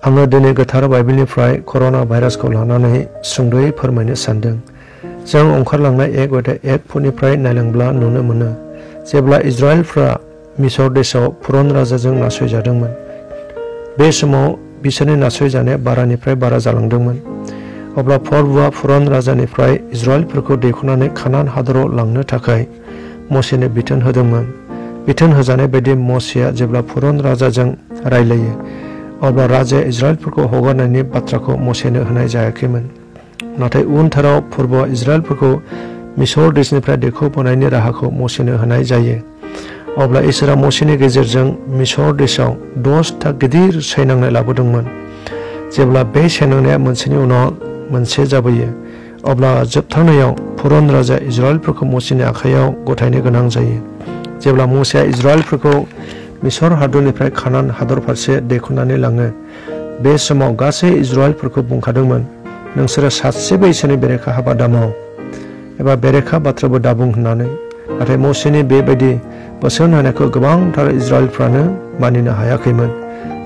आङो दिनै गोथार बाइबेलनिफ्राय कर'ना भाइरासखौ लानानै सुंद'यै फोरमायनो सानदों। जों ओंखारलांनाय 1:1 नायलांब्ला नुनो मोनो जेब्ला इजराइलफ्रा मिसर देशआव फुरन राजाजों नासयजादोंमोन। बे समाव बिसोरनि नासयजानाया बारानिफ्राय बारा जालांदोंमोन। अब्ला फरबुआ फुरन राजानिफ्राय इजराइलफोरखौ दैखोनानै कानान हादराव लांनो थाखाय मसेनो बिथोन होदोंमोन। बिथोन होजानाय बायदि मसेया जेब्ला फुरन राजाजों रायलायो अब्ला राजाया इजराइलफोरखौ हगारनायनि बाथ्राखौ मसेनो होनाय जायाखैमोन। नाथाय उनथाराव फरबुआ इजराइलफोरखौ मिसर देशनिफ्राय दैखोबोनायनि राहाखौ मसेनो होनाय जायो। अब्ला इसोरा मसेनि गेजेरजों मिसर देशआव 10टा गिदिर सैनांनाय लाबोदोंमोन। जेब्ला बे सैनांनाया मोनसेनि उनाव मोनसे जाबोयो अब्ला जोबथारनायाव फुरन राजाया इजराइलफोरखौ मसेनि आखायाव गथायनो गोनां जायो। जेब्ला मसेया इजराइलफोरखौ मिसर हादरनिफ्राय कानान हादर फारसे दैखोनानै लाङो बे समाव गासै इजराइलफोरखौ बुंखादोंमोन, नोंसोरो सासेबो इसोरनि बेरेखा हाबा दामाव एबा बेरेखा बाथ्राबो दाबुं होननानै। नाथाय मसेनि बेबायदि बोसोन होनायखौ गोबांथार इजराइलफ्रानो मानिनो हायाखैमोन,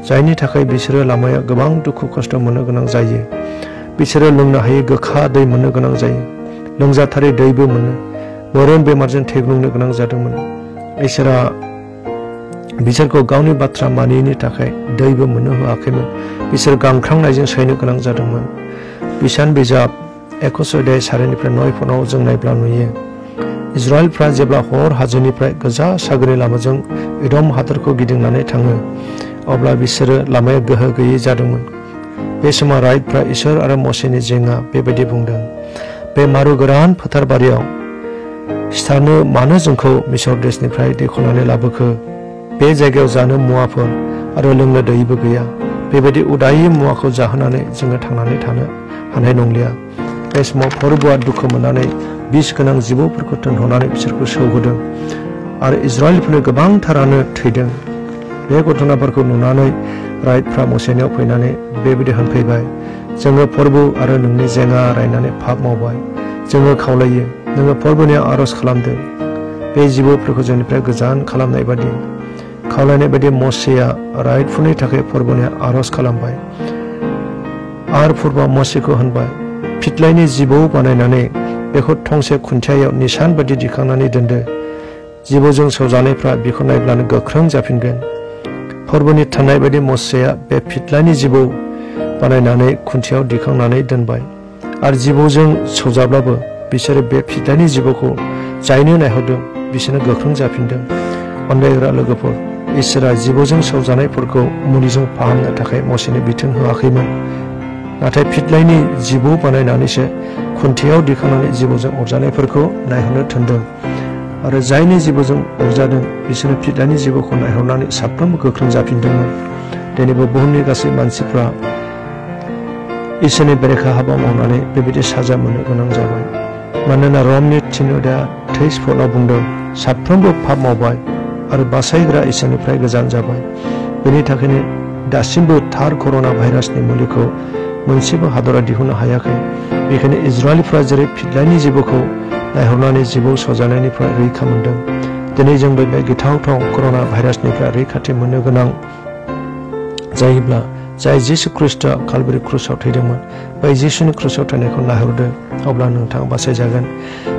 जायनि थाखाय बिसोरो लामायाव गोबां दुखु खस्थ' मोननो गोनां जायो। बिसोरो लोंनो हायै गोखा दै मोननो गोनां जायो, लोंजाथारै दैबो मोनो, बोरोन बेमारजों थैग्लुंनो गोनां जादोंमोन। इसोरा बिसोरखौ गावनि बाथ्रा मानियैनि थाखाय दैबो मोननो होआखैमोन। बिसोर गांख्रांनायजों सैनो गोनां जादोंमोन। बिसान बिजाब 1:4-9 जों नायब्ला नुयो इजराइलफ्रा जेब्ला हर हाजोनिफ्राय गोजा सागोरनि लामाजों एदम हादरखौ गिदिंनानै थाङो अब्ला बिसोरो लामाया गोहो गैयै जादोंमोन। बे समाव राइटफ्रा इसोर आरो मसेनि जेंना बेबायदि बुंदों, बे मारु गोरान फोथार बारियाव सिथारनो मानो जोंखौ मिसर देशनिफ्राय दैखोनानै लाबोखो? बे जायगायाव जानो मुवाफोर आरो लोंनो दैबो गैया। बेबायदि उदायै मुवाखौ जाहोनानै जोङो थांनानै थानो हानाय नंलिया। बे समाव फरबुआ दुखु मोननानै बिस गोनां जिबौफोरखौ दोनहरनानै बिसोरखौ सौहोदों आरो इजराइलफोरनि गोबांथारानो थैदों। बे घटनाफोरखौ नुनानै राइटफ्रा मसेनियाव फैनानै बेबायदि होनफैबाय, जोङो फरबु आरो नोंनि जेंना रायनानै पाप मावबाय। जोङो खावलायो नोङो फरबुनियाव आर'ज खालामदों, बे जिबौफोरखौ जोंनिफ्राय गोजान खालामनाय बायदि। खावलायनाय बायदि मसेया राइटफोरनि थाखाय फरबुनियाव आर'ज खालामबाय। आरो फरबुआ मसेखौ होनबाय, फिथलाइनि जिबौ बानायनानै बेखौ थंसे खुन्थियायाव निसान बायदि दिखांनानै दोनदो। जिबौजों सौजानायफ्रा बेखौ नायब्लानो गोख्रों जाफिनगोन। फरबुनि थानाय बायदि मसेया बे फिथलाइनि जिबौ बानायनानै खुन्थियायाव दिखांनानै दोनबाय। आरो जिबौजों सौजाब्लाबो बिसोरो बे फिथलाइनि जिबौखौ जायनो नायहरदों बिसोरनो गोख्रों जाफिनदों। अनलायग्रा लोगोफोर, इसोरा जिबौजों सौजानायफोरखौ मुलिजों फाहामनो थाखाय मसेनो बिथोन होआखैमोन। नाथाय फिथलाइनि जिबौ बानायनानैसो खुन्थियायाव दिखांनानै जिबौजों अरजानायफोरखौ नायहरनो थिनदों। आरो जायनि जिबौजों अरजादों बिसोरो फिथलाइनि जिबौखौ नायहरनानै साफ्रोमबो गोख्रों जाफिनदोंमोन। दिनैबो बुहुमनि गासै मानसिफ्रा इसोरनि बेरेखा हाबा मावनानै बेबायदि साजा मोननो गोनां जाबाय। मानोना रमनि 3:23 बुंदों, साफ्रोमबो पाप मावबाय आरो बासायग्रा इसोरनिफ्राय गोजान जाबाय। बेनि थाखायनो दासिमबो थार कर'ना भाइरासनि मुलिखौ मोनसेबो हादरा दिहुननो हायाखै। बेखायनो इजराइलफ्रा जेरै फिथलाइनि जिबौखौ नायहरनानै जिबौ सौजानायनिफ्राय रैखा मोनदों, दिनै जोंबो बे गिथावथाव कर'ना भाइरासनिफ्राय रैखाथि मोननो गोनां जायोब्ला जाय जिसु ख्रिस्टआ कालभारि क्रुसाव थैदोंमोन बै जिसुनि क्रुसाव थैनायखौ नायहरदो, अब्ला नोंथाङा बासायजागोन।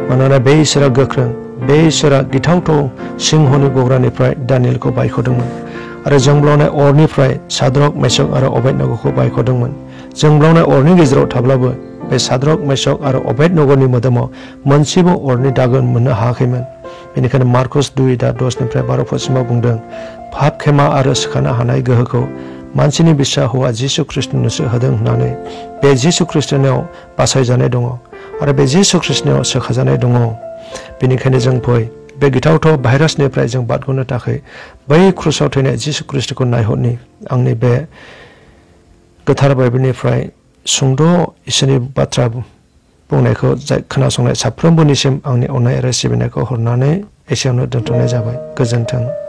मानोना बे इसोरा गोख्रों, बे इसोरा गिथावथाव सिंहनि गग्रानिफ्राय दानियेलखौ बायख'दोंमोन आरो जोंब्लावनाय अरनिफ्राय साद्रक मेशक आरो अबेदनग'खौ बायख'दोंमोन। जोंब्लावनाय अरनि गेजेराव थाब्लाबो बे साद्रक मेशक आरो अबेदनग'नि मोदोमाव मोनसेबो अरनि दागोन मोननो हायाखैमोन। बेनिखायनो मार्कस 2:10-12 बुंदों, पाप खेमा आरो सोखानो हानाय गोहोखौ मानसिनि बिसा हौवा जिसु ख्रिस्टनोसो होदों होननानै बे जिसु ख्रिस्टनाव बासायजानाय दङ आरो बे जिसु ख्रिस्टनाव सोखाजानाय दङ। बेनिखायनो जों फै बे गिथावथाव भाइरासनिफ्राय जों बारग'नो थाखाय बै क्रुसाव थैनाय जिसु ख्रिस्टखौ नायहरनि। आंनि बे गोथार बाइबेलनिफ्राय सुंद' इसोरनि बाथ्रा बुंनायखौ खोनासंनाय साफ्रोमबोनिसिम आंनि अननाय आरो सिबिनायखौ हरनानै एसेयावनो दोनथ'नाय जाबाय। गोजोन्थों।